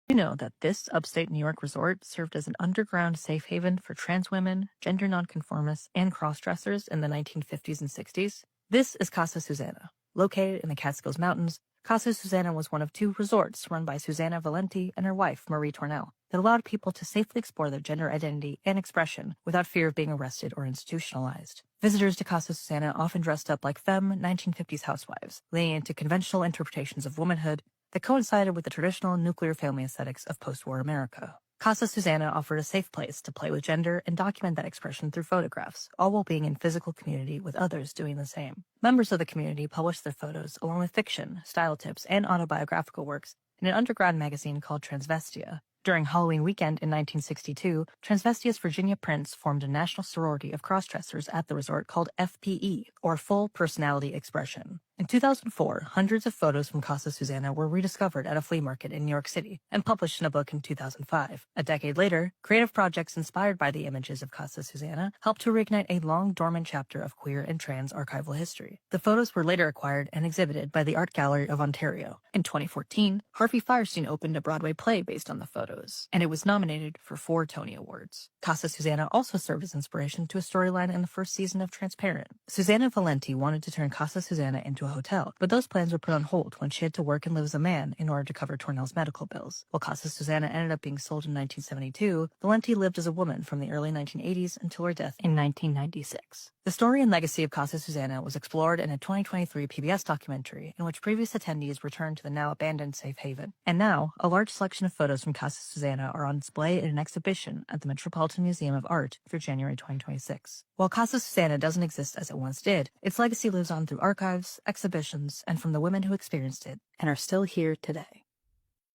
You know that this upstate New York resort served as an underground safe haven for trans women, gender nonconformists, and cross-dressers in the 1950s and 60s? This is Casa Susanna. Located in the Catskills Mountains, Casa Susanna was one of two resorts run by Susanna Valenti and her wife, Marie Tornell, that allowed people to safely explore their gender identity and expression without fear of being arrested or institutionalized. Visitors to Casa Susanna often dressed up like femme 1950s housewives, leaning into conventional interpretations of womanhood that coincided with the traditional nuclear family aesthetics of post-war America. Casa Susanna offered a safe place to play with gender and document that expression through photographs, all while being in physical community with others doing the same. Members of the community published their photos along with fiction, style tips, and autobiographical works in an underground magazine called Transvestia. During Halloween weekend in 1962, Transvestia's Virginia Prince formed a national sorority of crossdressers at the resort called FPE, or Full Personality Expression. In 2004, hundreds of photos from Casa Susanna were rediscovered at a flea market in New York City and published in a book in 2005. A decade later, creative projects inspired by the images of Casa Susanna helped to reignite a long-dormant chapter of queer and trans archival history. The photos were later acquired and exhibited by the Art Gallery of Ontario. In 2014, Harvey Fierstein opened a Broadway play based on the photos, and it was nominated for 4 Tony Awards. Casa Susanna also served as inspiration to a storyline in the first season of Transparent. Susanna Valenti wanted to turn Casa Susanna into a hotel, but those plans were put on hold when she had to work and live as a man in order to cover Tornell's medical bills. While Casa Susanna ended up being sold in 1972, Valenti lived as a woman from the early 1980s until her death in 1996. The story and legacy of Casa Susanna was explored in a 2023 PBS documentary in which previous attendees returned to the now abandoned safe haven. And now, a large selection of photos from Casa Susanna are on display in an exhibition at the Metropolitan Museum of Art through January 2026. While Casa Susanna doesn't exist as it once did, its legacy lives on through archives, exhibitions, and from the women who experienced it and are still here today.